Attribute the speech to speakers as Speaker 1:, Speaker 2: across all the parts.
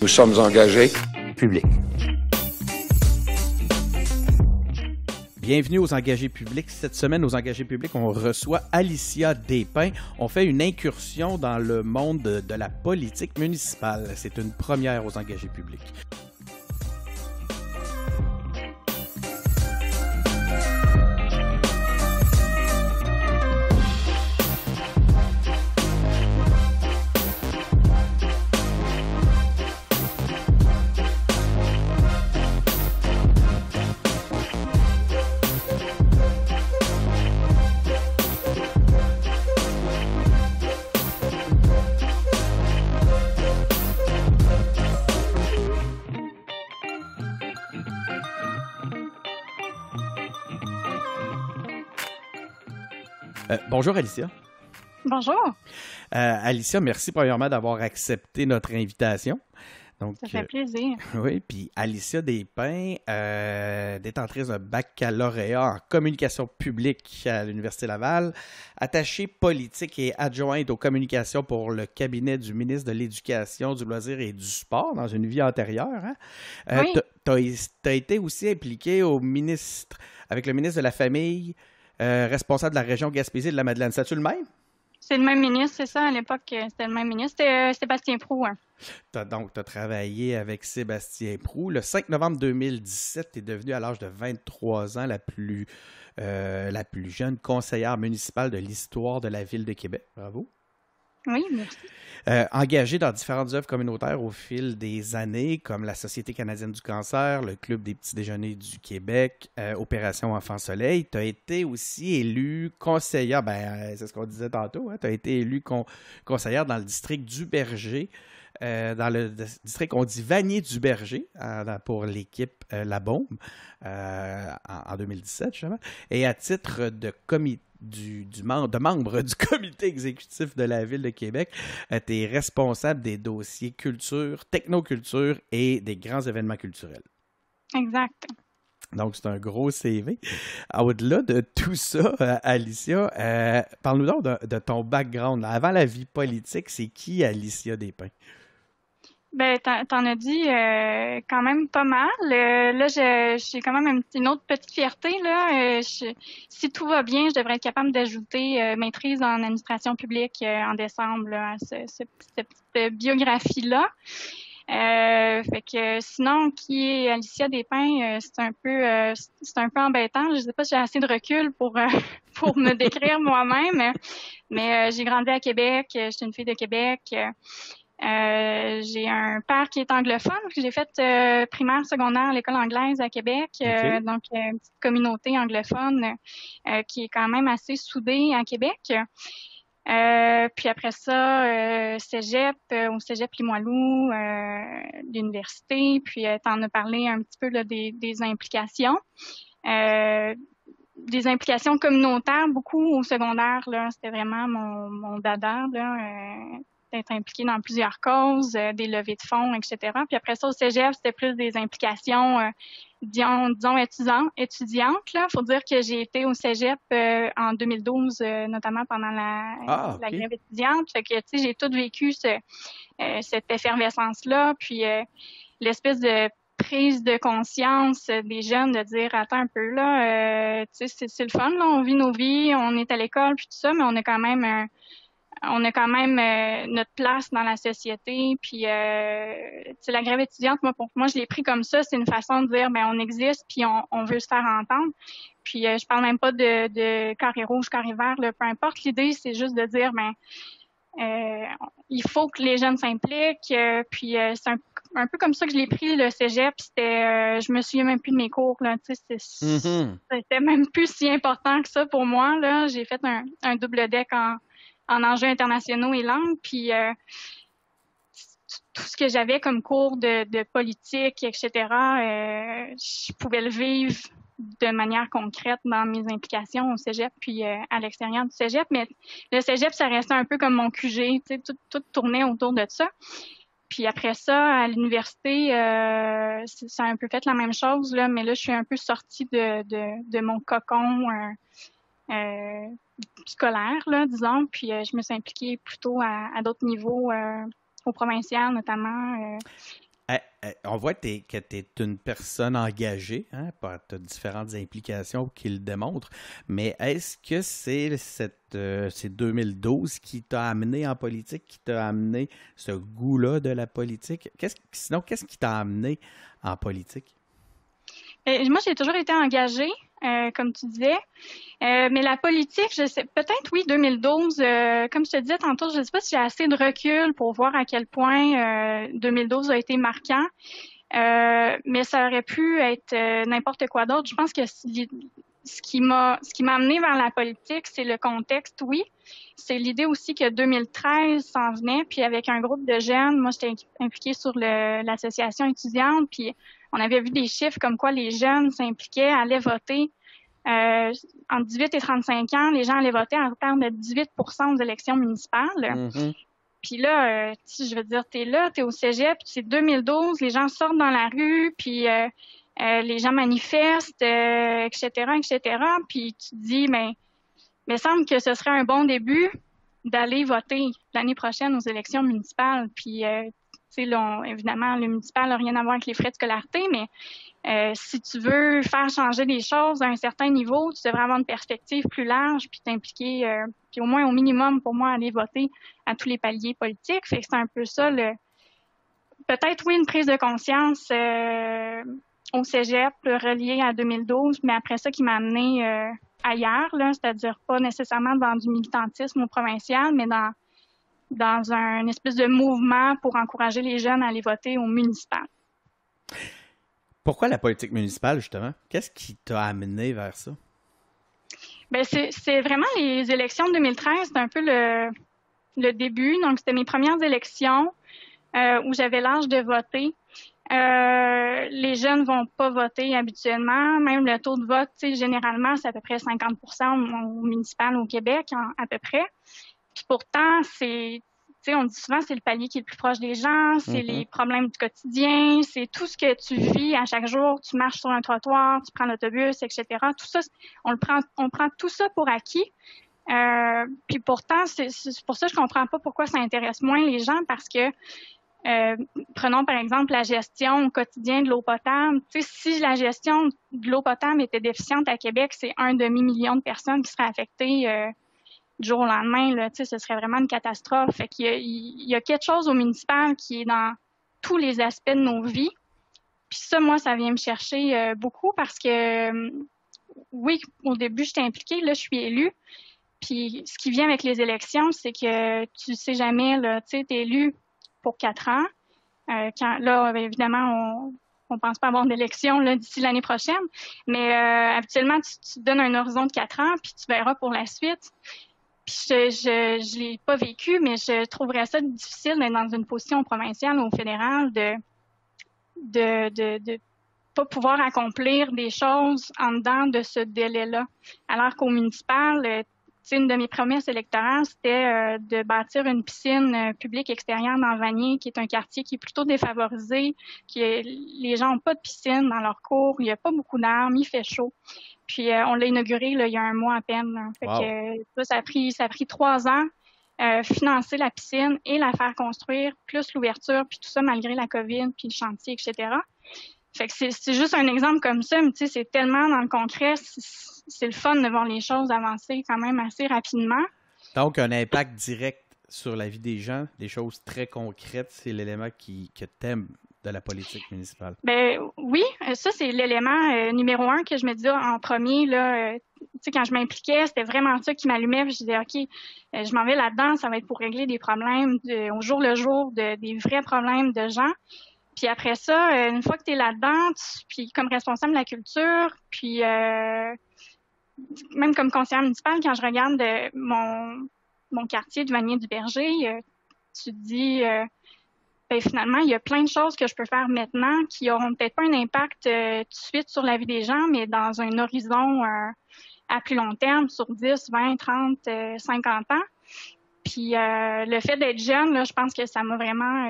Speaker 1: Nous sommes engagés.
Speaker 2: Public.
Speaker 3: Bienvenue aux Engagés publics. Cette semaine, aux Engagés publics, on reçoit Alicia Despins. On fait une incursion dans le monde de la politique municipale. C'est une première aux Engagés publics. Bonjour Alicia.
Speaker 4: Bonjour.
Speaker 3: Alicia, merci premièrement d'avoir accepté notre invitation. Donc,
Speaker 4: ça fait plaisir.
Speaker 3: Oui, puis Alicia Despins, détentrice d'un baccalauréat en communication publique à l'Université Laval, attachée politique et adjointe aux communications pour le cabinet du ministre de l'Éducation, du loisir et du sport dans une vie antérieure. Hein?
Speaker 4: Oui.
Speaker 3: Tu as été aussi impliquée avec le ministre de la Famille, responsable de la région Gaspésie et de la Madeleine. C'est-tu le même?
Speaker 4: C'est le même ministre, c'est ça, à l'époque, c'était le même ministre. C'était Sébastien Proulx. Hein.
Speaker 3: Tu as travaillé avec Sébastien Proulx. Le 5 novembre 2017, tu es devenue à l'âge de 23 ans la plus jeune conseillère municipale de l'histoire de la Ville de Québec. Bravo.
Speaker 4: Oui, merci.
Speaker 3: Engagée dans différentes œuvres communautaires au fil des années, comme la Société canadienne du cancer, le Club des petits déjeuners du Québec, Opération Enfant Soleil. Tu as été aussi élue conseillère, c'est ce qu'on disait tantôt, hein, tu as été élue conseillère dans le district du Berger, dans le district, on dit Vanier-du-Berger, pour l'équipe La Baume, en 2017, justement. Et à titre de membre du comité exécutif de la Ville de Québec, tu es responsable des dossiers culture, technoculture et des grands événements culturels.
Speaker 4: Exact.
Speaker 3: Donc, c'est un gros CV. Au-delà de tout ça, Alicia, parle-nous donc de ton background. Là. Avant la vie politique, c'est qui Alicia Despins?
Speaker 4: Ben, t'en as dit quand même pas mal. Là, j'ai quand même une autre petite fierté. Là. Si tout va bien, je devrais être capable d'ajouter maîtrise en administration publique en décembre là, à cette petite biographie-là. Fait que sinon, qui est Alicia Despins, c'est un peu embêtant. Je sais pas si j'ai assez de recul pour me décrire moi-même, mais j'ai grandi à Québec. Je suis une fille de Québec. J'ai un père qui est anglophone, j'ai fait primaire, secondaire à l'école anglaise à Québec,
Speaker 3: Okay.
Speaker 4: donc une petite communauté anglophone qui est quand même assez soudée à Québec. Puis après ça, cégep, au cégep Limoilou, l'université, puis t'en as parlé un petit peu là, des implications. Des implications communautaires, beaucoup au secondaire, là, c'était vraiment mon dada, là, d'être impliqué dans plusieurs causes, des levées de fonds, etc. Puis après ça, au cégep, c'était plus des implications, disons étudiantes, là. Faut dire que j'ai été au cégep en 2012, notamment pendant la grève étudiante. Fait que, tu sais, j'ai tout vécu cette effervescence-là, puis l'espèce de prise de conscience des jeunes de dire attends un peu là, tu sais c'est le fun là, on vit nos vies, on est à l'école puis tout ça, mais on a quand même notre place dans la société. Puis la grève étudiante, pour moi je l'ai pris comme ça, c'est une façon de dire on existe puis on veut se faire entendre. Puis je parle même pas de carré rouge, carré vert, là, peu importe. L'idée c'est juste de dire il faut que les jeunes s'impliquent. Puis c'est un peu comme ça que je l'ai pris le cégep. C'était, je me souviens même plus de mes cours là. Tu sais, c'était même plus si important que ça pour moi là. J'ai fait un double deck en enjeux internationaux et langues. Puis tout ce que j'avais comme cours de politique, etc. Je pouvais le vivre de manière concrète dans mes implications au cégep puis à l'extérieur du cégep. Mais le cégep, ça restait un peu comme mon QG, tu sais, tout tournait autour de ça. Puis après ça, à l'université, ça a un peu fait la même chose, là, mais là, je suis un peu sortie de mon cocon scolaire, là, disons, puis je me suis impliquée plutôt à d'autres niveaux, au provincial notamment.
Speaker 3: On voit que tu es une personne engagée, hein, tu as différentes implications qui le démontrent, mais est-ce que c'est 2012 qui t'a amené en politique, qui t'a amené ce goût-là de la politique? Sinon, qu'est-ce qui t'a amené en politique?
Speaker 4: Moi, j'ai toujours été engagée, comme tu disais. Mais la politique, je sais, peut-être oui, 2012, comme je te disais tantôt, je ne sais pas si j'ai assez de recul pour voir à quel point 2012 a été marquant. Mais ça aurait pu être n'importe quoi d'autre. Je pense que ce qui m'a amené vers la politique, c'est le contexte, oui. C'est l'idée aussi que 2013 s'en venait, puis avec un groupe de jeunes, moi j'étais impliquée sur l'association étudiante, puis on avait vu des chiffres comme quoi les jeunes s'impliquaient, allaient voter. Entre 18 et 35 ans, les gens allaient voter en termes de 18% aux élections municipales.
Speaker 3: Mm-hmm.
Speaker 4: Puis là, je veux dire, t'es au cégep, c'est 2012, les gens sortent dans la rue, puis les gens manifestent, etc., etc. Puis tu te dis, mais il me semble que ce serait un bon début d'aller voter l'année prochaine aux élections municipales. Puis, tu sais, évidemment, le municipal n'a rien à voir avec les frais de scolarité, mais si tu veux faire changer les choses à un certain niveau, tu devrais avoir une perspective plus large, puis t'impliquer, puis au moins au minimum, pour moi, aller voter à tous les paliers politiques. Fait que c'est un peu ça, peut-être oui, une prise de conscience au cégep, reliée à 2012, mais après ça qui m'a amené ailleurs, là, c'est-à-dire pas nécessairement dans du militantisme au provincial, mais dans un espèce de mouvement pour encourager les jeunes à aller voter au municipal.
Speaker 3: Pourquoi la politique municipale, justement? Qu'est-ce qui t'a amené vers ça?
Speaker 4: Ben c'est vraiment les élections de 2013, c'est un peu le début. Donc, c'était mes premières élections où j'avais l'âge de voter. Les jeunes vont pas voter habituellement. Même le taux de vote, généralement, c'est à peu près 50% au municipal au Québec, à peu près. Puis pourtant, on dit souvent, c'est le palier qui est le plus proche des gens, c'est les problèmes du quotidien, c'est tout ce que tu vis à chaque jour. Tu marches sur un trottoir, tu prends l'autobus, etc. Tout ça, on prend tout ça pour acquis. Puis pourtant, c'est pour ça que je comprends pas pourquoi ça intéresse moins les gens, parce que prenons par exemple la gestion au quotidien de l'eau potable. Tu sais, si la gestion de l'eau potable était déficiente à Québec, c'est 1,5 million de personnes qui seraient affectées du jour au lendemain. Là, tu sais, ce serait vraiment une catastrophe. Fait qu'il y a quelque chose au municipal qui est dans tous les aspects de nos vies. Puis ça, moi, ça vient me chercher beaucoup parce que oui, au début, j'étais impliquée. Là, je suis élue. Puis ce qui vient avec les élections, c'est que tu sais jamais, là, tu sais, t'es élu pour 4 ans. Là, évidemment, on pense pas avoir d'élection d'ici l'année prochaine, mais habituellement, tu donnes un horizon de 4 ans, puis tu verras pour la suite. Puis je l'ai pas vécu, mais je trouverais ça difficile d'être dans une position provinciale ou fédérale de pas pouvoir accomplir des choses en dedans de ce délai-là. Alors qu'au municipal, une de mes promesses électorales, c'était de bâtir une piscine publique extérieure dans Vanier, qui est un quartier qui est plutôt défavorisé, les gens n'ont pas de piscine dans leur cours, il n'y a pas beaucoup d'arbres, il fait chaud. Puis on l'a inauguré là, il y a un mois à peine. Hein. Fait que ça a pris 3 ans, financer la piscine et la faire construire, plus l'ouverture, puis tout ça malgré la COVID, puis le chantier, etc. Fait que c'est juste un exemple comme ça, mais tu sais, c'est tellement dans le concret, c'est le fun de voir les choses avancer quand même assez rapidement.
Speaker 3: Donc, un impact direct sur la vie des gens, des choses très concrètes, c'est l'élément que t'aimes de la politique municipale.
Speaker 4: Ben oui, ça c'est l'élément numéro 1 que je me disais en premier là. Tu sais, quand je m'impliquais, c'était vraiment ça qui m'allumait. Puis je disais ok, je m'en vais là-dedans, ça va être pour régler des problèmes au jour le jour, des vrais problèmes de gens. Puis après ça, une fois que tu es là-dedans, puis comme responsable de la culture, puis même comme conseillère municipale, quand je regarde mon quartier de Vanier-du-Berger, tu te dis, ben, finalement, il y a plein de choses que je peux faire maintenant qui auront peut-être pas un impact tout de suite sur la vie des gens, mais dans un horizon à plus long terme, sur 10, 20, 30, 50 ans. Puis le fait d'être jeune, là, je pense que ça m'a vraiment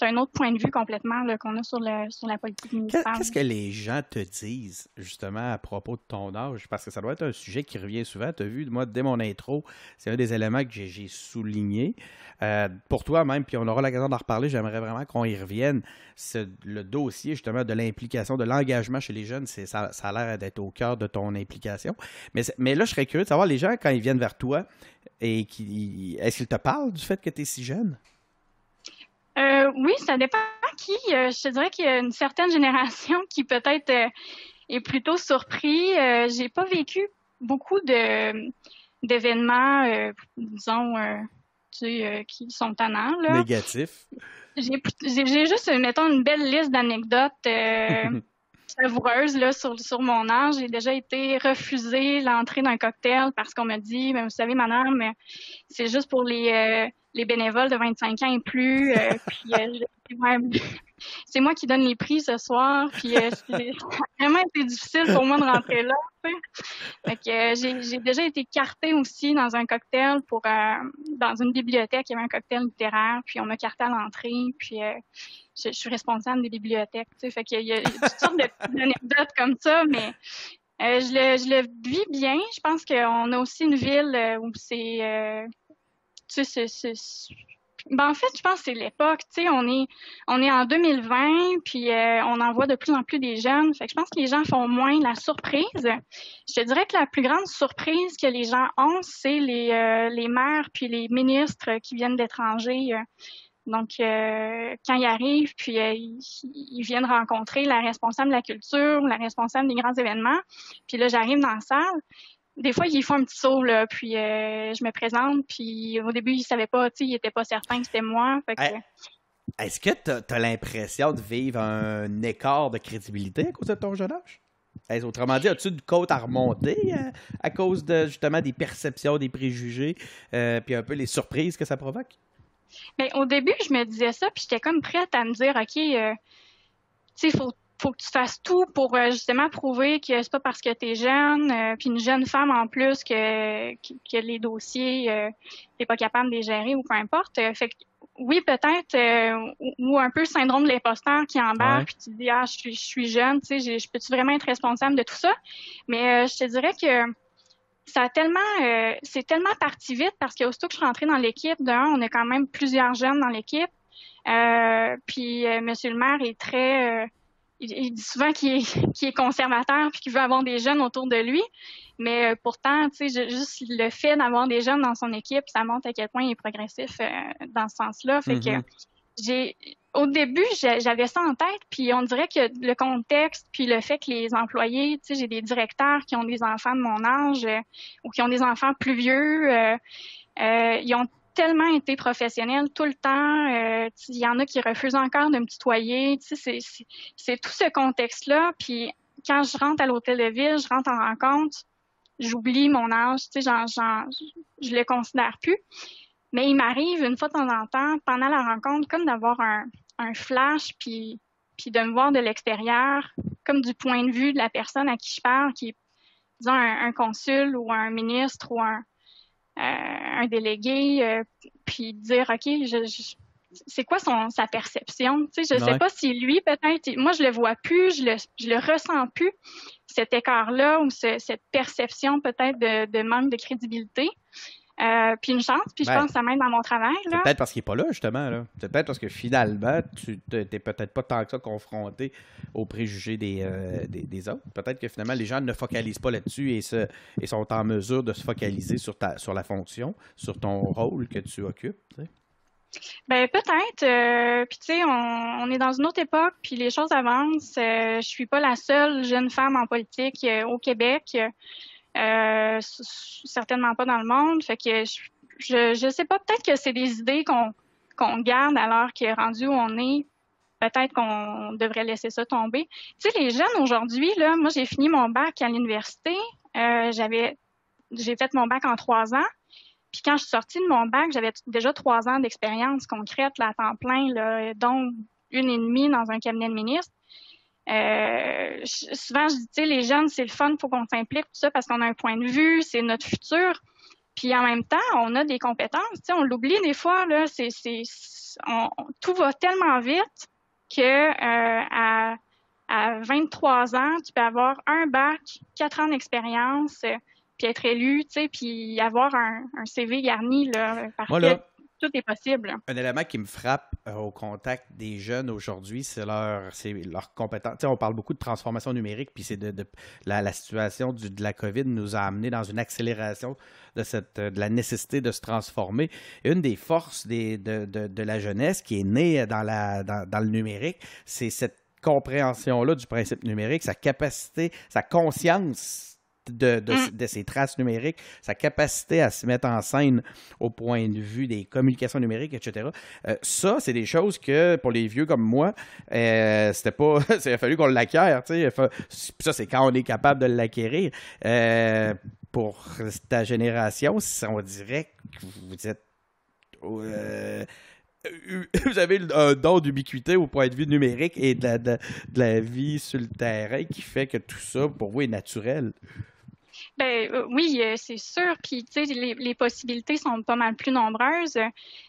Speaker 4: un autre point de vue complètement là, qu'on a sur la politique municipale.
Speaker 3: Qu'est-ce que les gens te disent, justement, à propos de ton âge? Parce que ça doit être un sujet qui revient souvent. Tu as vu, moi, dès mon intro, c'est un des éléments que j'ai souligné. Pour toi même, puis on aura l'occasion d'en reparler, j'aimerais vraiment qu'on y revienne. Le dossier, justement, de l'implication, de l'engagement chez les jeunes, ça a l'air d'être au cœur de ton implication. Mais là, je serais curieux de savoir, les gens, quand ils viennent vers toi, est-ce qu'ils te parlent du fait que tu es si jeune?
Speaker 4: Oui, ça dépend qui. Je te dirais qu'il y a une certaine génération qui peut-être est plutôt surpris. J'ai pas vécu beaucoup d'événements, disons, tu sais, qui sont tannants, là.
Speaker 3: Négatif.
Speaker 4: J'ai juste, mettons, une belle liste d'anecdotes savoureuses là, sur mon âge. J'ai déjà été refusée l'entrée d'un cocktail parce qu'on m'a dit, ben, vous savez, madame, c'est juste pour les bénévoles de 25 ans et plus. Ouais, c'est moi qui donne les prix ce soir. Puis ça a vraiment été difficile pour moi de rentrer là. Tu sais. Fait que j'ai déjà été cartée aussi dans un cocktail dans une bibliothèque. Il y avait un cocktail littéraire, puis on m'a carté à l'entrée. Puis je suis responsable des bibliothèques. Tu sais. Fait qu'il y a toutes sortes de petites anecdotes comme ça, mais je le vis bien. Je pense qu'on a aussi une ville où c'est tu sais, ben, en fait, je pense que c'est l'époque. Tu sais, on est en 2020, puis on en voit de plus en plus des jeunes. Fait que je pense que les gens font moins la surprise. Je te dirais que la plus grande surprise que les gens ont, c'est les maires puis les ministres qui viennent d'étrangers. Donc, quand ils arrivent, puis ils viennent rencontrer la responsable de la culture, la responsable des grands événements. Puis là, j'arrive dans la salle. Des fois, ils font un petit saut, là, puis je me présente, puis au début, ils savaient pas, tu sais, ils étaient pas certains que c'était moi. Fait que...
Speaker 3: Est-ce que tu as l'impression de vivre un écart de crédibilité à cause de ton jeune âge? Autrement dit, as-tu une côte à remonter à cause de, justement, des perceptions, des préjugés, puis un peu les surprises que ça provoque?
Speaker 4: Mais au début, je me disais ça, puis j'étais comme prête à me dire, OK, tu sais, faut que tu fasses tout pour justement prouver que c'est pas parce que t'es jeune, puis une jeune femme en plus que les dossiers t'es pas capable de les gérer ou peu importe. Fait que oui, peut-être ou un peu le syndrome de l'imposteur qui embarque, puis tu te dis je suis jeune, tu sais, je peux-tu vraiment être responsable de tout ça? Mais je te dirais que ça a tellement c'est tellement parti vite parce qu'aussitôt que je suis rentrée dans l'équipe, on est quand même plusieurs jeunes dans l'équipe. Puis Monsieur le maire est très il dit souvent qu'il est conservateur puis qu'il veut avoir des jeunes autour de lui. Mais pourtant, tu sais, juste le fait d'avoir des jeunes dans son équipe, ça montre à quel point il est progressif dans ce sens-là. Fait que au début, j'avais ça en tête, puis on dirait que le contexte, puis le fait que les employés, tu sais, j'ai des directeurs qui ont des enfants de mon âge ou qui ont des enfants plus vieux, ils ont tellement été professionnels tout le temps. Il y en a qui refusent encore de me tutoyer. Tu sais, c'est tout ce contexte-là. Puis quand je rentre à l'hôtel de ville, je rentre en rencontre, j'oublie mon âge. Tu sais, je le considère plus. Mais il m'arrive une fois de temps en temps, pendant la rencontre, comme d'avoir un flash, puis de me voir de l'extérieur, comme du point de vue de la personne à qui je parle, qui est, disons, un consul ou un ministre ou un délégué, puis dire, OK, c'est quoi sa perception? Tu sais, je sais pas si lui, peut-être, moi, je le vois plus, je le ressens plus, cet écart-là ou cette perception peut-être de manque de crédibilité. Puis une chance, puis je pense que ça m'aide dans mon travail.
Speaker 3: C'est peut-être parce qu'il n'est pas là, justement. Là. C'est peut-être parce que finalement, tu n'es peut-être pas tant que ça confronté aux préjugés des autres. Peut-être que finalement, les gens ne focalisent pas là-dessus et sont en mesure de se focaliser sur la fonction, sur ton rôle que tu occupes. Tu sais.
Speaker 4: Ben peut-être. Puis tu sais, on est dans une autre époque, puis les choses avancent. Je suis pas la seule jeune femme en politique au Québec. Certainement pas dans le monde. Fait que je sais pas, peut-être que c'est des idées qu'on garde alors que rendu où on est, peut-être qu'on devrait laisser ça tomber. Tu sais, les jeunes aujourd'hui, là, moi j'ai fini mon bac à l'université. J'ai fait mon bac en 3 ans. Puis quand je suis sortie de mon bac, j'avais déjà 3 ans d'expérience concrète là, à temps plein, là, dont 1,5 dans un cabinet de ministre. Souvent, je dis, tu sais, les jeunes, c'est le fun, faut qu'on s'implique, tout ça, parce qu'on a un point de vue, c'est notre futur. Puis en même temps, on a des compétences. Tu sais, on l'oublie des fois, là. Tout va tellement vite que à 23 ans, tu peux avoir un bac, 4 ans d'expérience, puis être élu, tu sais, puis avoir un CV garni, là, parce
Speaker 3: Moi,
Speaker 4: que
Speaker 3: là,
Speaker 4: tout est possible.
Speaker 3: un élément qui me frappe au contact des jeunes aujourd'hui, c'est leur compétence. Tu sais, on parle beaucoup de transformation numérique, puis c'est la situation de la COVID nous a amené dans une accélération de la nécessité de se transformer. Et une des forces de la jeunesse qui est née dans le numérique, c'est cette compréhension-là du principe numérique, sa capacité, sa conscience de ces traces numériques, sa capacité à se mettre en scène au point de vue des communications numériques, etc. Ça, c'est des choses que, pour les vieux comme moi, c'était pas... il a fallu qu'on l'acquiert, tu sais. Ça, c'est quand on est capable de l'acquérir. Pour ta génération, on dirait que vous êtes... vous avez un don d'ubiquité au point de vue numérique et de la vie sur le terrain qui fait que tout ça, pour vous, est naturel.
Speaker 4: Ben oui, c'est sûr. Puis tu sais, les possibilités sont pas mal plus nombreuses.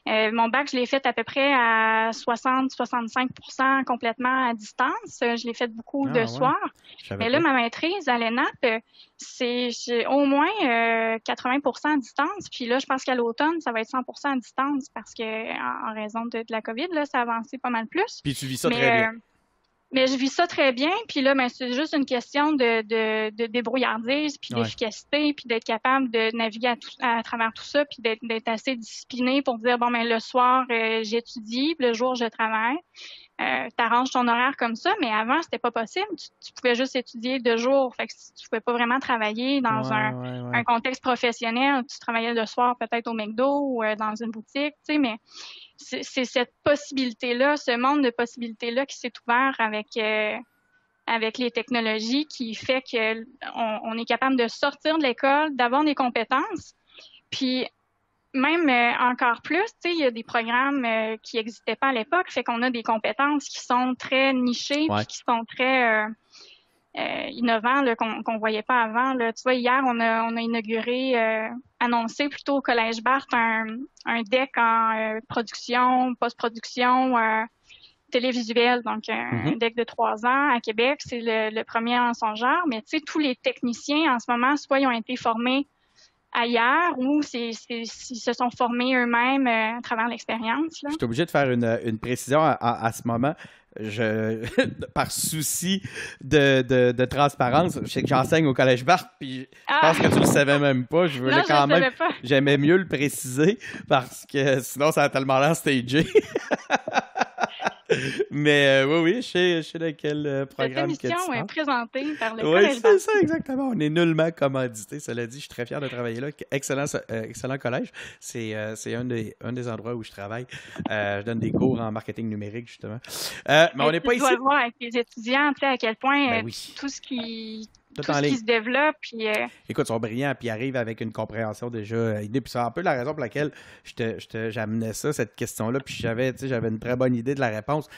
Speaker 4: Mon bac, je l'ai fait à peu près à 60-65% complètement à distance. Je l'ai fait beaucoup de
Speaker 3: Ah ouais,
Speaker 4: soir.
Speaker 3: je savais
Speaker 4: Mais là,
Speaker 3: pas.
Speaker 4: ma maîtrise à l'ENAP, j'ai au moins 80% à distance. Puis là, je pense qu'à l'automne, ça va être 100% à distance parce que en raison de la COVID, là, ça a avancé pas mal plus.
Speaker 3: Puis tu vis ça très
Speaker 4: Mais
Speaker 3: bien.
Speaker 4: mais je vis ça très bien, puis là, ben, c'est juste une question de débrouillardise, puis
Speaker 3: Ouais.
Speaker 4: d'efficacité, puis d'être capable de naviguer à travers tout ça, puis d'être assez discipliné pour dire, bon, ben le soir, j'étudie, puis le jour, je travaille. T'arranges ton horaire comme ça, mais avant, c'était pas possible. Tu pouvais juste étudier 2 jours, fait que tu pouvais pas vraiment travailler dans
Speaker 3: Ouais, ouais,
Speaker 4: un
Speaker 3: ouais.
Speaker 4: contexte professionnel. Tu travaillais le soir peut-être au McDo ou dans une boutique, tu sais, mais c'est cette possibilité-là, ce monde de possibilités-là qui s'est ouvert avec les technologies qui fait que on est capable de sortir de l'école, d'avoir des compétences, puis même encore plus, tu sais, il y a des programmes qui n'existaient pas à l'époque, fait qu'on a des compétences qui sont très nichées
Speaker 3: Ouais.
Speaker 4: puis qui sont très innovants là, qu'on voyait pas avant. Là. Tu vois, hier, on a inauguré, annoncé plutôt au Collège Barthes un deck en production, post-production, télévisuel, donc un
Speaker 3: Mhm.
Speaker 4: deck de 3 ans à Québec. C'est le premier en son genre, mais tu sais, tous les techniciens en ce moment, soit ils ont été formés ailleurs ou ils se sont formés eux-mêmes à travers l'expérience.
Speaker 3: Je
Speaker 4: Là.
Speaker 3: suis obligé de faire une précision à ce moment. Je, par souci de transparence, je sais que j'enseigne au Collège Barthes, puis je
Speaker 4: Ah!
Speaker 3: pense que tu le savais même pas. Je voulais
Speaker 4: Non, je
Speaker 3: quand
Speaker 4: ne
Speaker 3: même,
Speaker 4: savais pas.
Speaker 3: j'aimais mieux le préciser parce que sinon ça a tellement l'air stagé. Mais oui, je sais de quel
Speaker 4: Cette
Speaker 3: programme que tu
Speaker 4: émission est
Speaker 3: parles.
Speaker 4: présentée par le
Speaker 3: Oui,
Speaker 4: Collège
Speaker 3: c'est
Speaker 4: Barthes.
Speaker 3: ça, exactement. On est nullement commandité. Cela dit, je suis très fier de travailler là. Excellent, excellent collège. C'est un des endroits où je travaille. Je donne des cours en marketing numérique, justement. Mais on
Speaker 4: Mais
Speaker 3: n'est
Speaker 4: tu
Speaker 3: pas
Speaker 4: dois
Speaker 3: ici.
Speaker 4: le voir avec les étudiants, tu sais, à quel point
Speaker 3: Ben oui,
Speaker 4: tout ce qui
Speaker 3: tout
Speaker 4: tout
Speaker 3: en
Speaker 4: ce qui
Speaker 3: ligne.
Speaker 4: se développe, puis
Speaker 3: Écoute, ils sont brillants, puis ils arrivent avec une compréhension déjà idée. Puis c'est un peu la raison pour laquelle j'amenais ça, cette question-là, puis j'avais une très bonne idée de la réponse.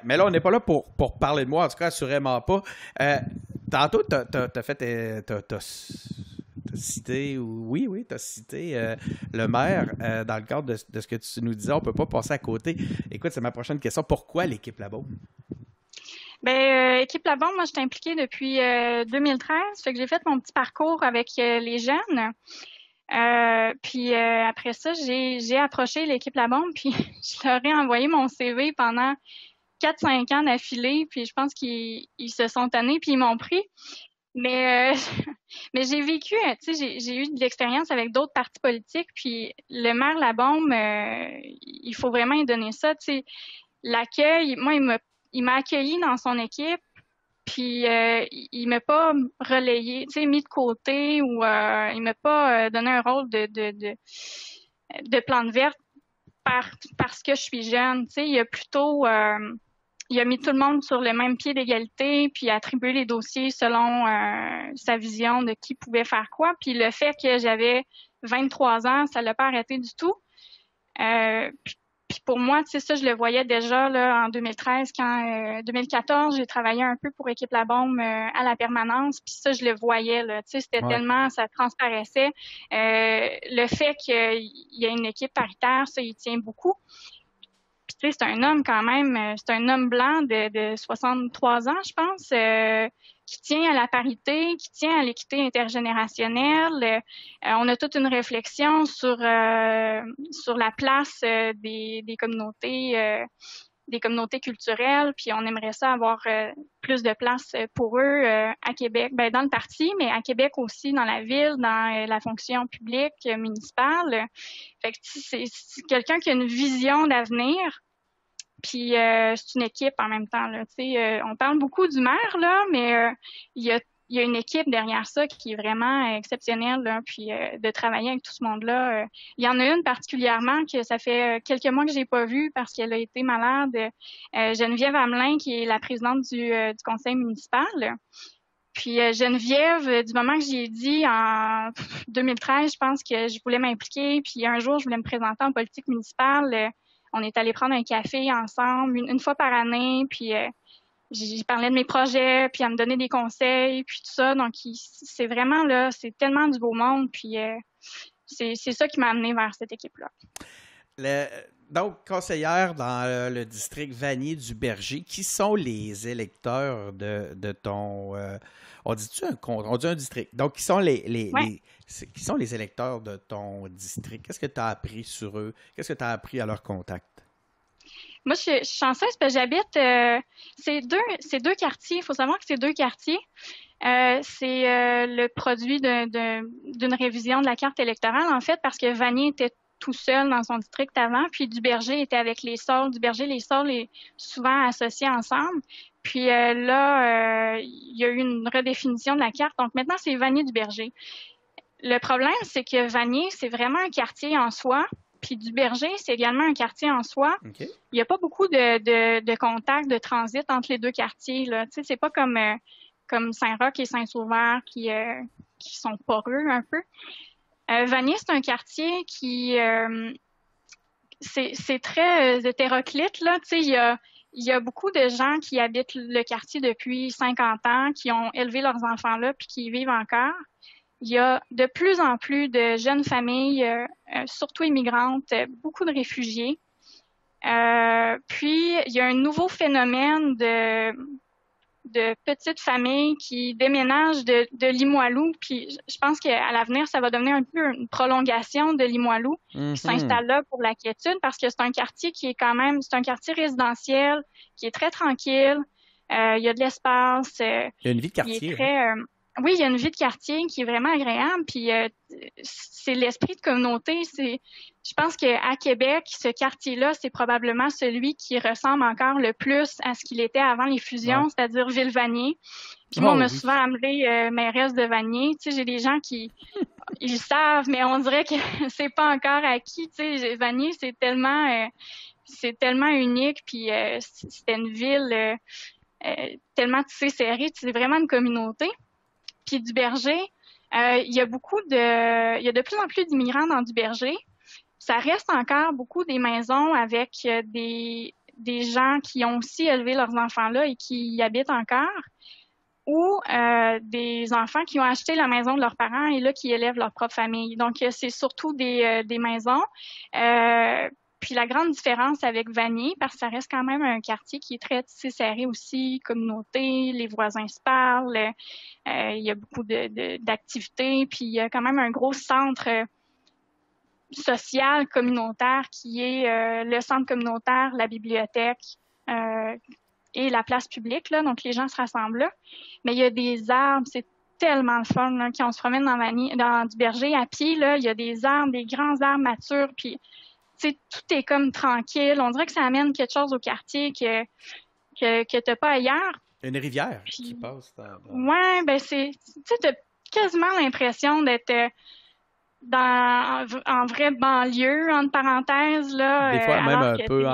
Speaker 3: Mais là, on n'est pas là pour parler de moi, en tout cas, assurément pas. Tantôt, t'as fait, t'as cité, oui, t'as cité le maire dans le cadre de ce que tu nous disais. On peut pas passer à côté. Écoute, c'est ma prochaine question. Pourquoi l'équipe là-bas?
Speaker 4: ben Équipe La Bombe, moi je suis impliquée depuis 2013, fait que j'ai fait mon petit parcours avec les jeunes. Puis après ça, j'ai approché l'équipe La Bombe, puis je leur ai envoyé mon CV pendant 4-5 ans d'affilée, puis je pense qu'ils se sont tannés, puis ils m'ont pris. Mais mais j'ai vécu, tu sais, j'ai eu de l'expérience avec d'autres partis politiques, puis le maire Labombe, il faut vraiment lui donner ça, tu sais, l'accueil, moi, il m'a accueilli dans son équipe, puis il m'a pas relayé, tu sais, mis de côté ou il m'a pas donné un rôle de plante verte parce que je suis jeune, tu sais, il a mis tout le monde sur le même pied d'égalité, puis attribué les dossiers selon sa vision de qui pouvait faire quoi. Puis le fait que j'avais 23 ans, ça l'a pas arrêté du tout. Puis pour moi, tu sais, ça, je le voyais déjà là en 2013, quand 2014, j'ai travaillé un peu pour Équipe La Bombe à la permanence. Puis ça, je le voyais là. Tu sais, c'était
Speaker 3: Ouais.
Speaker 4: tellement, ça transparaissait. Le fait qu'il y ait une équipe paritaire, ça, il tient beaucoup. Puis tu sais, c'est un homme quand même, c'est un homme blanc de 63 ans, je pense, qui tient à la parité, qui tient à l'équité intergénérationnelle. On a toute une réflexion sur la place des communautés culturelles, puis on aimerait ça avoir plus de place pour eux à Québec, ben dans le parti, mais à Québec aussi, dans la ville, dans la fonction publique municipale. Fait que c'est quelqu'un qui a une vision d'avenir. Puis c'est une équipe en même temps là. Tu sais, on parle beaucoup du maire là, mais il y a une équipe derrière ça qui est vraiment exceptionnelle là. Puis de travailler avec tout ce monde-là, il y en a une particulièrement que ça fait quelques mois que j'ai pas vue parce qu'elle a été malade. Geneviève Hamelin, qui est la présidente du conseil municipal. Puis Geneviève, du moment que j'ai dit en 2013, je pense que je voulais m'impliquer. Puis un jour, je voulais me présenter en politique municipale. On est allé prendre un café ensemble une fois par année. Puis j'y parlais de mes projets, puis elle me donnait des conseils, puis tout ça. Donc c'est vraiment là, c'est tellement du beau monde. Puis c'est ça qui m'a amené vers cette équipe-là.
Speaker 3: Donc, conseillère dans le district Vanier-du-Berger, qui sont les électeurs de ton... on dit un district. Donc, qui sont qui sont les électeurs de ton district? Qu'est-ce que tu as appris sur eux? Qu'est-ce que tu as appris à leur contact?
Speaker 4: Moi, je suis chanceuse parce que j'habite... ces deux quartiers. Il faut savoir que c'est deux quartiers. C'est le produit d'une révision de la carte électorale, en fait, parce que Vanier était tout seul dans son district avant, puis Duberger était avec les Saules. Duberger, les Saules est souvent associés ensemble. Puis là, il y a eu une redéfinition de la carte. Donc maintenant, c'est Vanier-Duberger. Le problème, c'est que Vanier, c'est vraiment un quartier en soi. Puis Duberger, c'est également un quartier en soi.
Speaker 3: Okay.
Speaker 4: Il n'y a pas beaucoup de contacts, de transit entre les deux quartiers, là. Tu sais, c'est pas comme Saint-Roch et Saint-Sauveur qui sont poreux un peu. Vanier, c'est un quartier qui c'est très hétéroclite là. Tu sais, il y a beaucoup de gens qui habitent le quartier depuis 50 ans, qui ont élevé leurs enfants là, puis qui y vivent encore. Il y a de plus en plus de jeunes familles, surtout immigrantes, beaucoup de réfugiés. Puis il y a un nouveau phénomène de petites familles qui déménagent de Limoilou. Puis je pense qu'à l'avenir, ça va devenir un peu une prolongation de Limoilou qui s'installe là pour la quiétude parce que c'est un quartier qui est quand même, c'est un quartier résidentiel qui est très tranquille. Il y a de l'espace.
Speaker 3: Il y a une vie de quartier.
Speaker 4: Oui, il y a une vie de quartier qui est vraiment agréable. Puis c'est l'esprit de communauté. Je pense qu'à Québec, ce quartier-là, c'est probablement celui qui ressemble encore le plus à ce qu'il était avant les fusions, c'est-à-dire Ville-Vanier. Puis moi, on m'a souvent appelée mairesse de Vanier. Tu sais, j'ai des gens qui ils savent, mais on dirait que c'est pas encore acquis. Tu sais, Vanier, c'est tellement unique. Puis c'était une ville tellement tissée serrée. C'est vraiment une communauté. Puis Duberger, il y a de plus en plus d'immigrants dans Duberger. Ça reste encore beaucoup des maisons avec des gens qui ont aussi élevé leurs enfants là et qui y habitent encore, ou des enfants qui ont acheté la maison de leurs parents et là qui élèvent leur propre famille. Donc c'est surtout des maisons. Puis la grande différence avec Vanier, parce que ça reste quand même un quartier qui est très tissé serré aussi, communauté, les voisins se parlent, il y a beaucoup d'activités, puis il y a quand même un gros centre social communautaire qui est le centre communautaire, la bibliothèque et la place publique, là, donc les gens se rassemblent là. Mais il y a des arbres, c'est tellement le fun, là, quand on se promène dans Duberger à pied, là, il y a des arbres, des grands arbres matures, puis tu sais, tout est comme tranquille. On dirait que ça amène quelque chose au quartier que t'as pas ailleurs.
Speaker 3: Une rivière qui passe.
Speaker 4: Ouais, ben tu sais, t'as quasiment l'impression d'être en vraie banlieue, entre parenthèses, là.
Speaker 3: Des fois, même un peu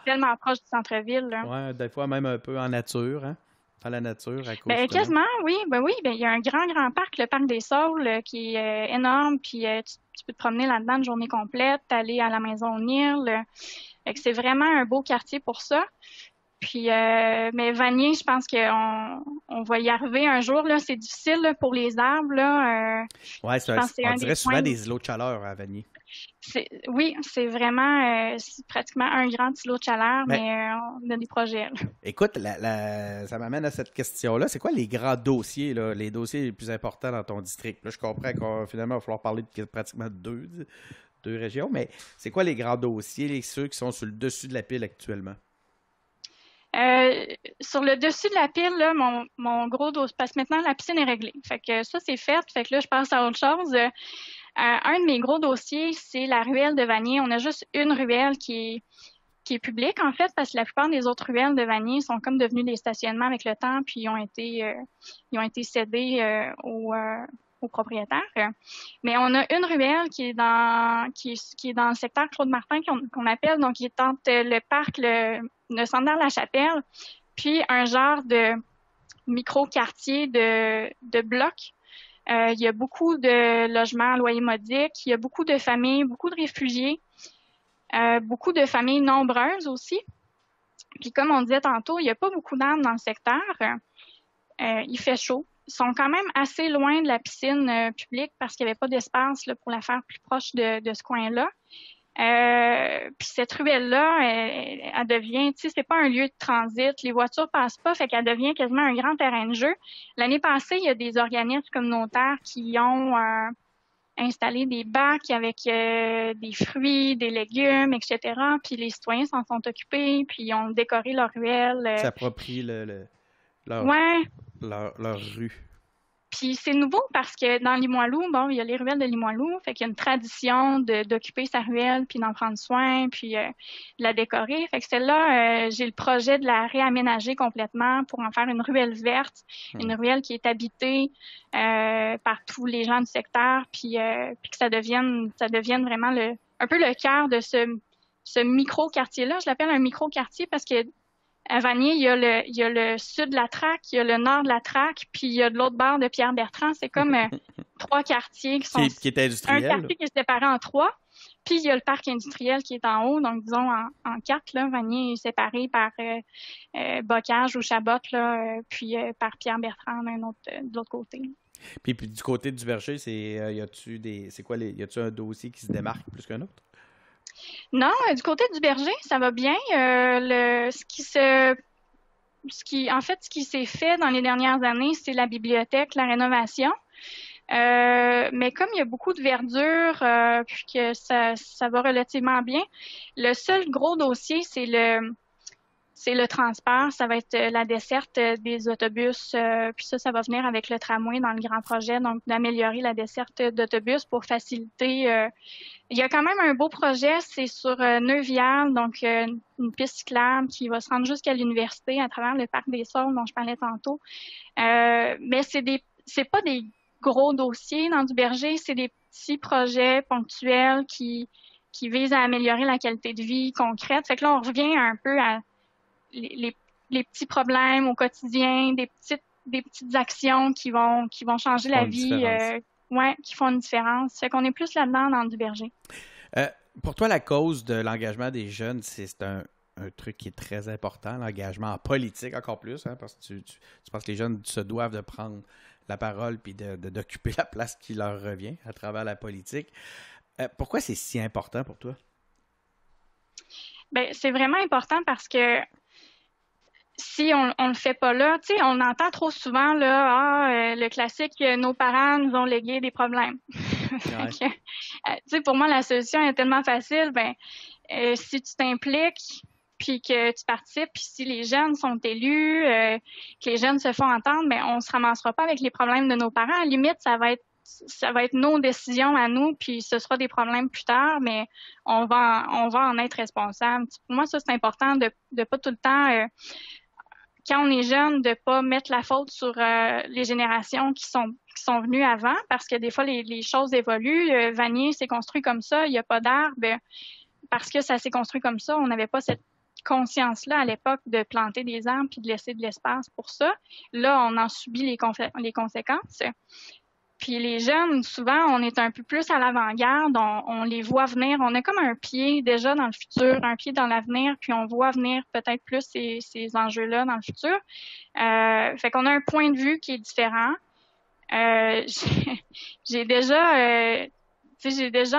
Speaker 4: tellement proche du centre-ville, là.
Speaker 3: Ouais, des fois, même un peu en nature, hein. à la nature à cause
Speaker 4: Ben,
Speaker 3: justement?
Speaker 4: quasiment, oui. Ben oui, ben, il y a un grand parc, le parc des Saules, qui est énorme, puis tu peux te promener là-dedans une journée complète, aller à la maison O'Neill. Fait que c'est vraiment un beau quartier pour ça. Puis, mais Vanier, je pense qu'on va y arriver un jour, là. C'est difficile, là, pour les arbres, là.
Speaker 3: Ouais,
Speaker 4: Je pense que c'est
Speaker 3: on
Speaker 4: un des
Speaker 3: dirait souvent
Speaker 4: points.
Speaker 3: des îlots de chaleur à Vanier.
Speaker 4: Oui, c'est vraiment, c'est pratiquement un grand îlot de chaleur,
Speaker 3: Mais
Speaker 4: mais on a des projets, là.
Speaker 3: écoute, ça m'amène à cette question-là. C'est quoi les grands dossiers, là, les dossiers les plus importants dans ton district? Là, je comprends qu'on finalement, il va falloir parler de pratiquement deux régions, mais c'est quoi les grands dossiers, ceux qui sont sur le dessus de la pile actuellement?
Speaker 4: Euh, Sur le dessus de la pile, là, mon gros dos, parce que maintenant la piscine est réglée. Fait que ça, c'est fait. Fait que là, je passe à autre chose. Un de mes gros dossiers, c'est la ruelle de Vanier. On a juste une ruelle qui est publique, en fait, parce que la plupart des autres ruelles de Vanier sont comme devenues des stationnements avec le temps, puis ils ont été cédés aux propriétaires. Mais on a une ruelle qui est dans le secteur Claude-Martin qu'on appelle, donc qui est entre le parc, le centre d'Air-la-Chapelle, puis un genre de micro-quartier de blocs. Il y a beaucoup de logements à loyer modique, il y a beaucoup de familles, beaucoup de réfugiés, beaucoup de familles nombreuses aussi. Puis comme on disait tantôt, il n'y a pas beaucoup d'arbres dans le secteur. Il fait chaud. Ils sont quand même assez loin de la piscine publique parce qu'il n'y avait pas d'espace là, pour la faire plus proche de ce coin-là. Puis cette ruelle-là, elle devient, tu sais, c'est pas un lieu de transit, les voitures passent pas, fait qu'elle devient quasiment un grand terrain de jeu. L'année passée, il y a des organismes communautaires qui ont installé des bacs avec des fruits, des légumes, etc. Puis les citoyens s'en sont occupés, puis ils ont décoré leur ruelle.
Speaker 3: S'approprient leur,
Speaker 4: Ouais,
Speaker 3: leur rue.
Speaker 4: puis c'est nouveau parce que dans Limoilou, bon, il y a les ruelles de Limoilou, fait qu'il y a une tradition d'occuper sa ruelle, puis d'en prendre soin, puis de la décorer. Fait que celle-là, j'ai le projet de la réaménager complètement pour en faire une ruelle verte, une ruelle qui est habitée par tous les gens du secteur, puis que ça devienne vraiment un peu le cœur de ce micro-quartier-là. Je l'appelle un micro-quartier parce que à Vanier, il y a le sud de la Traque, il y a le nord de la Traque, puis il y a de l'autre bord de Pierre-Bertrand. C'est comme trois quartiers qui sont...
Speaker 3: Qui est
Speaker 4: Un
Speaker 3: industriel.
Speaker 4: quartier qui est séparé en trois, puis il y a le parc industriel qui est en haut. Donc, disons, en quatre, là, Vanier est séparé par Bocage ou Chabot, là, puis par Pierre-Bertrand de l'autre côté.
Speaker 3: Puis du côté du Verger, y a-tu un dossier qui se démarque plus qu'un autre?
Speaker 4: Non, du côté du Berger, ça va bien. Ce qui s'est fait dans les dernières années, c'est la bibliothèque, la rénovation. Mais comme il y a beaucoup de verdure, puis que ça va relativement bien, le seul gros dossier, c'est le transport. Ça va être la desserte des autobus. Puis ça va venir avec le tramway dans le grand projet, donc d'améliorer la desserte d'autobus pour faciliter. Il y a quand même un beau projet, c'est sur Neuvial, donc une piste cyclable qui va se rendre jusqu'à l'université à travers le parc des Saules dont je parlais tantôt. Mais c'est pas des gros dossiers dans du Berger, c'est des petits projets ponctuels qui visent à améliorer la qualité de vie concrète. Fait que là, on revient un peu à les petits problèmes au quotidien, des petites actions qui vont changer la vie, qui font une différence. Fait qu'on est plus là-dedans dans du Berger.
Speaker 3: Pour toi, la cause de l'engagement des jeunes, c'est un truc qui est très important, l'engagement en politique encore plus, hein, parce que tu penses que les jeunes se doivent de prendre la parole puis d'occuper la place qui leur revient à travers la politique. Pourquoi c'est si important pour toi?
Speaker 4: Ben, c'est vraiment important parce que si on le fait pas là, tu sais, on entend trop souvent là, le classique, nos parents nous ont légué des problèmes.
Speaker 3: Ouais.
Speaker 4: Tu sais, pour moi, la solution est tellement facile. Ben, si tu t'impliques, puis que tu participes, puis si les jeunes sont élus, que les jeunes se font entendre, ben on se ramassera pas avec les problèmes de nos parents. À la limite, ça va être nos décisions à nous, puis ce sera des problèmes plus tard, mais on va en être responsable. Pour moi, ça, c'est important de pas tout le temps, quand on est jeune, de pas mettre la faute sur les générations qui sont venues avant, parce que des fois, les choses évoluent. Vanier s'est construit comme ça, il n'y a pas d'arbres, parce que ça s'est construit comme ça. On n'avait pas cette conscience-là à l'époque de planter des arbres puis de laisser de l'espace pour ça. Là, on en subit les conséquences. Puis les jeunes, souvent, on est un peu plus à l'avant-garde, on les voit venir, on a comme un pied déjà dans le futur, un pied dans l'avenir, puis on voit venir peut-être plus ces enjeux-là dans le futur. Fait qu'on a un point de vue qui est différent. J'ai déjà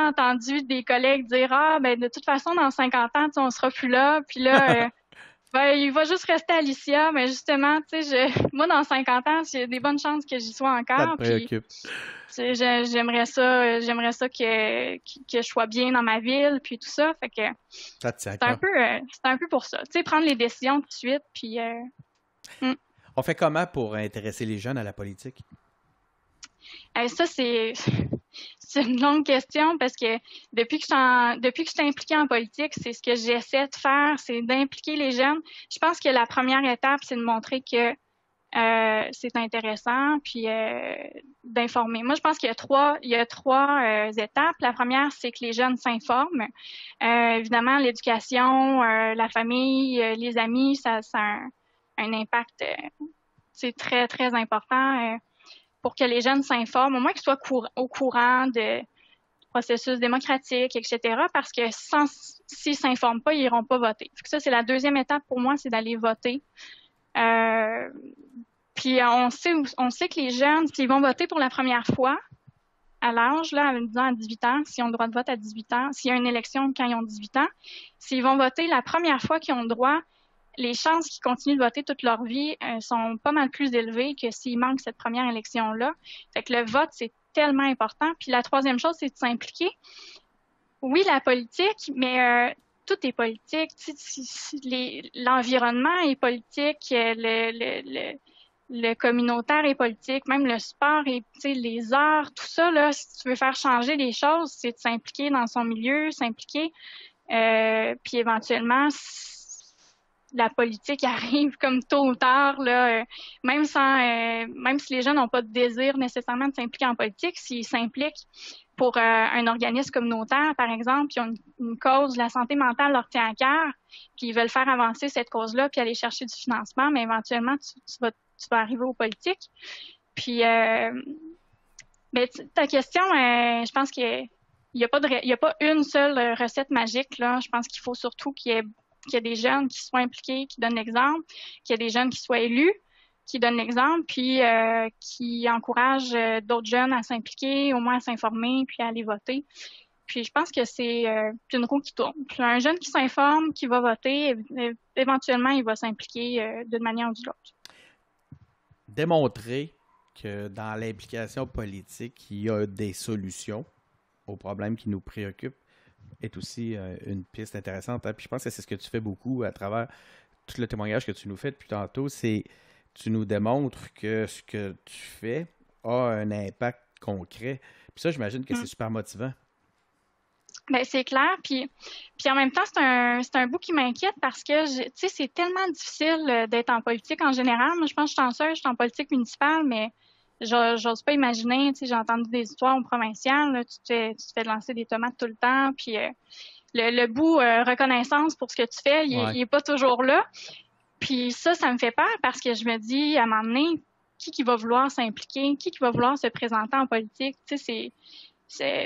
Speaker 4: entendu des collègues dire ben de toute façon dans 50 ans on sera plus là, puis là ben, il va juste rester à Alicia, mais justement moi dans 50 ans j'ai des bonnes chances que j'y sois encore.
Speaker 3: Ça te préoccupe.
Speaker 4: Puis j'aimerais ça que je sois bien dans ma ville puis tout ça, fait que
Speaker 3: ça te
Speaker 4: c'est un peu pour ça, prendre les décisions tout de suite puis
Speaker 3: On fait comment pour intéresser les jeunes à la politique?
Speaker 4: Ça, c'est une longue question parce que depuis que je suis impliquée en politique, c'est ce que j'essaie de faire, c'est d'impliquer les jeunes. Je pense que la première étape, c'est de montrer que c'est intéressant, puis d'informer. Moi, je pense qu'il y a trois étapes. La première, c'est que les jeunes s'informent. Évidemment, l'éducation, la famille, les amis, ça a un impact, c'est très, très important. Pour que les jeunes s'informent, au moins qu'ils soient au courant du processus démocratique, etc. Parce que s'ils s'informent pas, ils iront pas voter. Ça, c'est la deuxième étape pour moi, c'est d'aller voter. Puis on sait que les jeunes, s'ils vont voter pour la première fois, à l'âge, là, disons à 18 ans, s'ils ont le droit de vote à 18 ans, s'il y a une élection quand ils ont 18 ans, s'ils vont voter la première fois qu'ils ont le droit, les chances qu'ils continuent de voter toute leur vie sont pas mal plus élevées que s'ils manquent cette première élection-là. Fait que le vote, c'est tellement important. Puis la troisième chose, c'est de s'impliquer. Oui, la politique, mais tout est politique. L'environnement est politique, le communautaire est politique, même le sport et les arts, tout ça, là, si tu veux faire changer les choses, c'est de s'impliquer dans son milieu, s'impliquer. Puis éventuellement, la politique arrive comme tôt ou tard, là, même si les gens n'ont pas de désir nécessairement de s'impliquer en politique, s'ils s'impliquent pour un organisme communautaire, par exemple, qui ont une cause, la santé mentale leur tient à cœur, puis ils veulent faire avancer cette cause-là, puis aller chercher du financement, mais éventuellement, tu vas arriver aux politiques. Puis, ta question, je pense qu'il y a pas une seule recette magique, là. Je pense qu'il faut surtout qu'il y ait des jeunes qui soient impliqués, qui donnent l'exemple, qu'il y ait des jeunes qui soient élus, qui donnent l'exemple, puis qui encouragent d'autres jeunes à s'impliquer, au moins à s'informer, puis à aller voter. Puis je pense que c'est une roue qui tourne. Puis un jeune qui s'informe, qui va voter, éventuellement, il va s'impliquer d'une manière ou d'une autre.
Speaker 3: Démontrer que dans l'implication politique, il y a des solutions aux problèmes qui nous préoccupent est aussi une piste intéressante. Hein? Puis je pense que c'est ce que tu fais beaucoup à travers tout le témoignage que tu nous fais depuis tantôt, c'est tu nous démontres que ce que tu fais a un impact concret. Puis ça, j'imagine que c'est super motivant.
Speaker 4: Ben c'est clair. Puis en même temps, c'est un bout qui m'inquiète parce que c'est tellement difficile d'être en politique en général. Moi, je pense que je suis en politique municipale, mais j'ose pas imaginer. J'ai entendu des histoires au provincial. Là, tu te fais lancer des tomates tout le temps. Puis le bout reconnaissance pour ce que tu fais, il est pas toujours là. Puis ça me fait peur parce que je me dis, à un moment donné, qui va vouloir s'impliquer? Qui va vouloir se présenter en politique?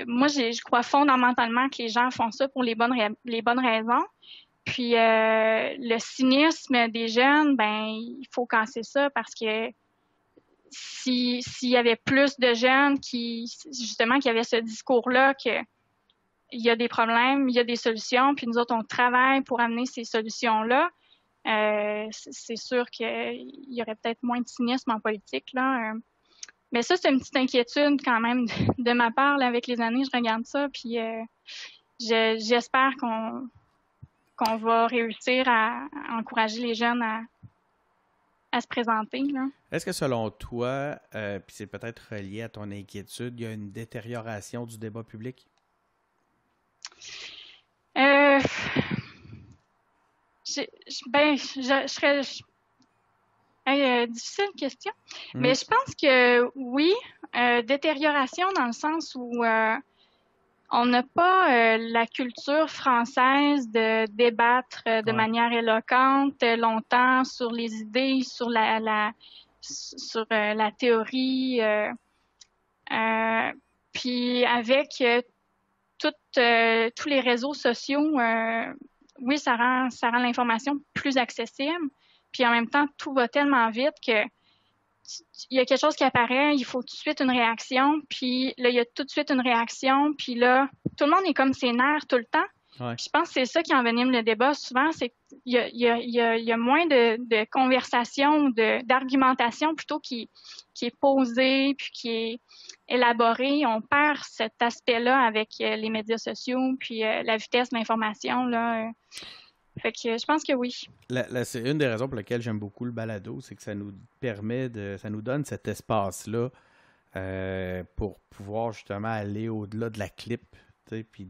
Speaker 4: Moi, je crois fondamentalement que les gens font ça pour les bonnes raisons. Puis le cynisme des jeunes, ben il faut casser ça parce que s'il y avait plus de jeunes qui avaient ce discours-là que il y a des problèmes, il y a des solutions, puis nous autres on travaille pour amener ces solutions-là. C'est sûr qu'il y aurait peut-être moins de cynisme en politique là. Mais ça, c'est une petite inquiétude quand même de ma part. Là, avec les années, je regarde ça, puis j'espère qu'on va réussir à encourager les jeunes à se présenter. Là.
Speaker 3: Est-ce que selon toi, puis c'est peut-être relié à ton inquiétude, il y a une détérioration du débat public?
Speaker 4: Je serais... difficile question. Mais je pense que oui, détérioration dans le sens où On n'a pas la culture française de débattre de
Speaker 3: Ouais.
Speaker 4: manière éloquente longtemps sur les idées, sur la théorie. Puis avec tous les réseaux sociaux, oui, ça rend l'information plus accessible. Puis en même temps, tout va tellement vite que il y a quelque chose qui apparaît, il faut tout de suite une réaction, puis là, il y a tout de suite une réaction, puis là, tout le monde est comme ses nerfs tout le temps.
Speaker 3: Ouais.
Speaker 4: Puis je pense que c'est ça qui envenime le débat souvent, c'est qu'il y a moins de conversation, d'argumentation plutôt qui est posée, puis qui est élaborée. On perd cet aspect-là avec les médias sociaux, puis la vitesse de l'information, là. Fait que je pense que oui.
Speaker 3: C'est une des raisons pour lesquelles j'aime beaucoup le balado, c'est que ça nous ça nous donne cet espace-là pour pouvoir justement aller au-delà de la clip, puis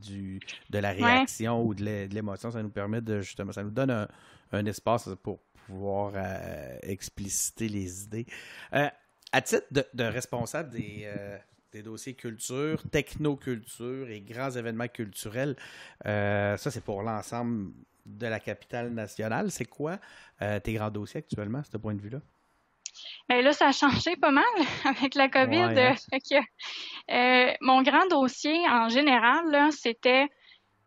Speaker 3: de la réaction ou de l'émotion. Ça nous permet justement, ça nous donne un espace pour pouvoir expliciter les idées. À titre de responsable des dossiers culture, technoculture et grands événements culturels, ça c'est pour l'ensemble de la capitale nationale. C'est quoi tes grands dossiers actuellement, à ce point de vue-là?
Speaker 4: Bien là, ça a changé pas mal avec la COVID.
Speaker 3: Ouais,
Speaker 4: Mon grand dossier, en général, là, c'était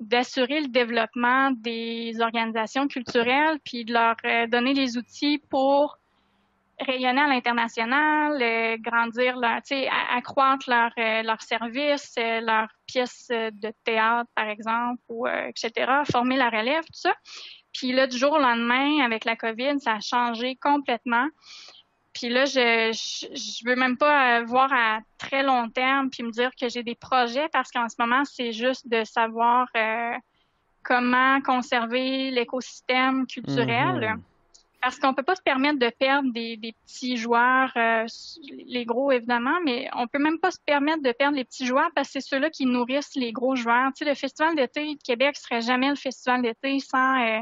Speaker 4: d'assurer le développement des organisations culturelles, puis de leur donner les outils pour rayonner à l'international, grandir accroître leurs services, leurs pièces de théâtre, par exemple, ou etc., former la relève, tout ça. Puis là, du jour au lendemain, avec la COVID, ça a changé complètement. Puis là, je veux même pas voir à très long terme puis me dire que j'ai des projets parce qu'en ce moment, c'est juste de savoir comment conserver l'écosystème culturel.
Speaker 3: Mm-hmm.
Speaker 4: Parce qu'on peut pas se permettre de perdre des petits joueurs, les gros évidemment, mais on peut même pas se permettre de perdre les petits joueurs parce que c'est ceux-là qui nourrissent les gros joueurs. Tu sais, le Festival d'été de Québec serait jamais le Festival d'été sans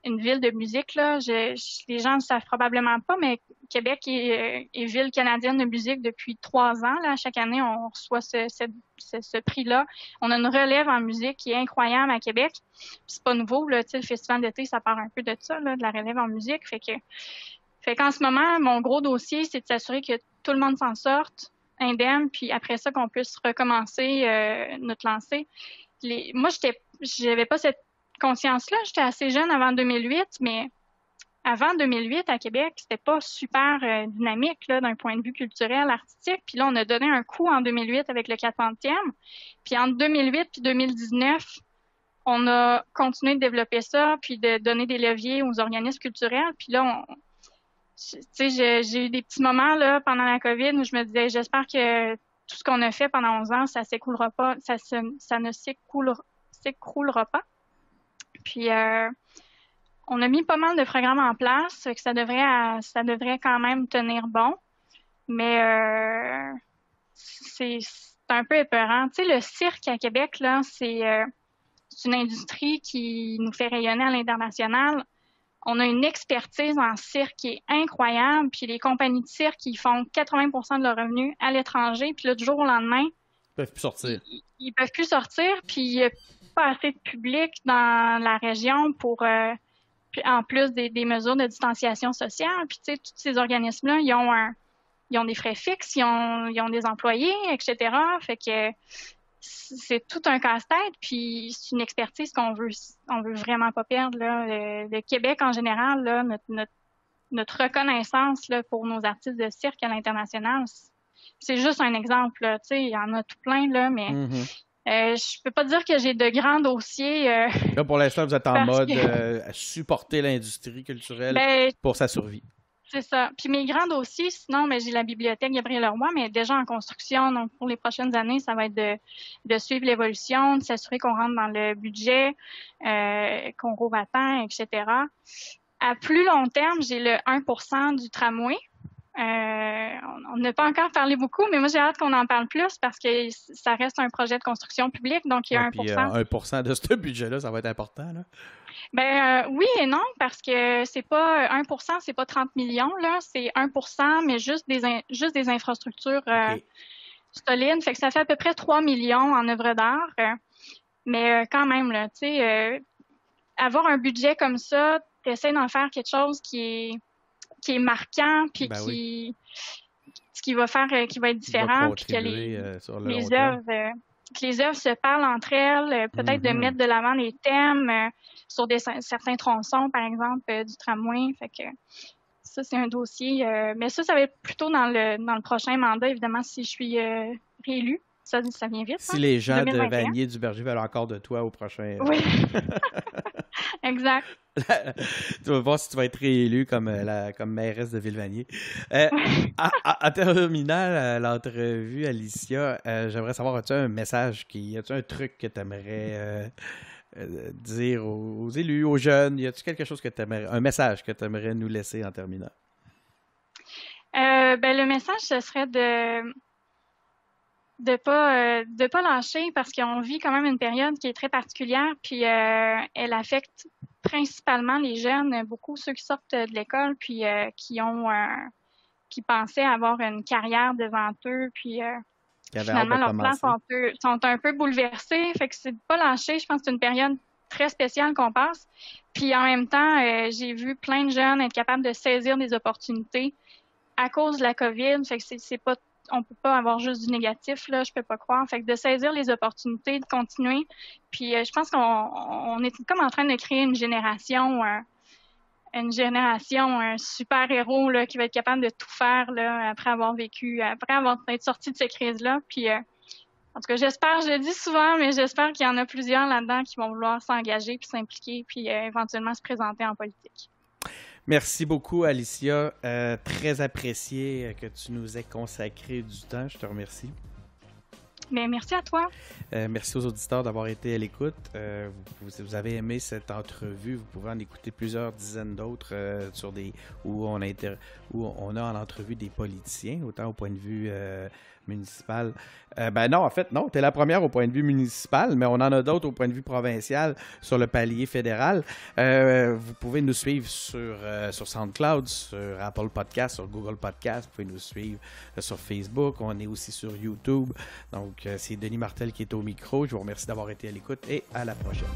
Speaker 4: une ville de musique, là. Les gens ne savent probablement pas, mais Québec est ville canadienne de musique depuis 3 ans. Là. Chaque année, on reçoit ce prix-là. On a une relève en musique qui est incroyable à Québec. Puis c'est pas nouveau, là. Tu sais, le festival d'été, ça part un peu de ça, là, de la relève en musique. Fait qu'en ce moment, mon gros dossier, c'est de s'assurer que tout le monde s'en sorte indemne, puis après ça, qu'on puisse recommencer notre lancée. Moi, j'avais pas cette conscience-là. J'étais assez jeune avant 2008, mais avant 2008, à Québec, c'était pas super dynamique là, d'un point de vue culturel, artistique. Puis là, on a donné un coup en 2008 avec le 400e. Puis entre 2008 et 2019, on a continué de développer ça, puis de donner des leviers aux organismes culturels. Puis là, j'ai eu des petits moments là pendant la COVID où je me disais, j'espère que tout ce qu'on a fait pendant 11 ans, ça s'écroulera pas, ça ne s'écroulera pas. Puis on a mis pas mal de programmes en place, fait que ça devrait quand même tenir bon. Mais c'est un peu épeurant. Tu sais, le cirque à Québec, là, c'est une industrie qui nous fait rayonner à l'international. On a une expertise en cirque qui est incroyable, puis les compagnies de cirque, ils font 80% de leurs revenus à l'étranger, puis là, du jour au lendemain,
Speaker 3: Ils peuvent plus sortir.
Speaker 4: Ils peuvent plus sortir, puis il n'y a pas assez de public dans la région pour, en plus des mesures de distanciation sociale. Puis, tu sais, tous ces organismes-là, ils ont des frais fixes, ils ont des employés, etc. Fait que c'est tout un casse-tête, puis c'est une expertise on veut vraiment pas perdre, là. Le Québec, en général, là, notre reconnaissance là, pour nos artistes de cirque à l'international, c'est juste un exemple, là. Tu sais, il y en a tout plein, là, mais je peux pas dire que j'ai de grands dossiers.
Speaker 3: Là, pour l'instant, vous êtes en mode à supporter l'industrie culturelle pour sa survie.
Speaker 4: C'est ça. Puis mes grands dossiers, sinon, j'ai la bibliothèque Gabriel Leroy, mais déjà en construction. Donc, pour les prochaines années, ça va être de suivre l'évolution, de s'assurer qu'on rentre dans le budget, qu'on rouvre à temps, etc. À plus long terme, j'ai le 1% du tramway. On n'a pas encore parlé beaucoup, mais moi, j'ai hâte qu'on en parle plus parce que ça reste un projet de construction publique, donc il y a 1%.
Speaker 3: Puis 1% de ce budget-là, ça va être important, là.
Speaker 4: Oui et non, parce que c'est pas 1%, c'est pas 30 millions, là, c'est 1%, mais juste des infrastructures solide. Fait que ça fait à peu près 3 millions en œuvres d'art. Mais quand même, là, tu sais, avoir un budget comme ça, t'essaies d'en faire quelque chose qui est marquant, puis qui va faire, qui va être différent, puis que les œuvres se parlent entre elles, peut-être de mettre de l'avant des thèmes sur certains tronçons, par exemple, du tramway. Fait que ça, c'est un dossier. Mais ça va être plutôt dans le prochain mandat, évidemment, si je suis réélue. Ça vient vite.
Speaker 3: Si les gens 2021. De Vanier du Berger veulent encore de toi au prochain.
Speaker 4: Oui. Exact.
Speaker 3: Tu vas voir si tu vas être réélu comme mairesse de Ville-Vanier. En terminant l'entrevue, Alicia, j'aimerais savoir, as-tu un message, as-tu un truc que tu aimerais dire aux élus, aux jeunes? Y a-tu quelque chose un message que tu aimerais nous laisser en terminant?
Speaker 4: Le message, ce serait de pas lâcher, parce qu'on vit quand même une période qui est très particulière, puis elle affecte principalement les jeunes, beaucoup ceux qui sortent de l'école, puis qui pensaient avoir une carrière devant eux, puis finalement leurs plans sont un peu bouleversés. Fait que c'est de pas lâcher. Je pense que c'est une période très spéciale qu'on passe. Puis en même temps, j'ai vu plein de jeunes être capables de saisir des opportunités à cause de la COVID. Fait que c'est pas, on peut pas avoir juste du négatif, là, je peux pas croire. Fait que de saisir les opportunités, de continuer. Puis je pense qu'on est comme en train de créer une génération un super-héros là, qui va être capable de tout faire là, après avoir été sorti de ces crises-là. Puis en tout cas, je le dis souvent, mais j'espère qu'il y en a plusieurs là-dedans qui vont vouloir s'engager puis s'impliquer puis éventuellement se présenter en politique.
Speaker 3: Merci beaucoup, Alicia. Très apprécié que tu nous aies consacré du temps. Je te remercie.
Speaker 4: Bien, merci à toi.
Speaker 3: Merci aux auditeurs d'avoir été à l'écoute. Vous avez aimé cette entrevue. Vous pouvez en écouter plusieurs dizaines d'autres où on a en entrevue des politiciens, autant au point de vue municipal. Non, en fait, non. Tu es la première au point de vue municipal, mais on en a d'autres au point de vue provincial sur le palier fédéral. Vous pouvez nous suivre sur SoundCloud, sur Apple Podcast, sur Google Podcast. Vous pouvez nous suivre sur Facebook. On est aussi sur YouTube. Donc, c'est Denis Martel qui est au micro. Je vous remercie d'avoir été à l'écoute et à la prochaine.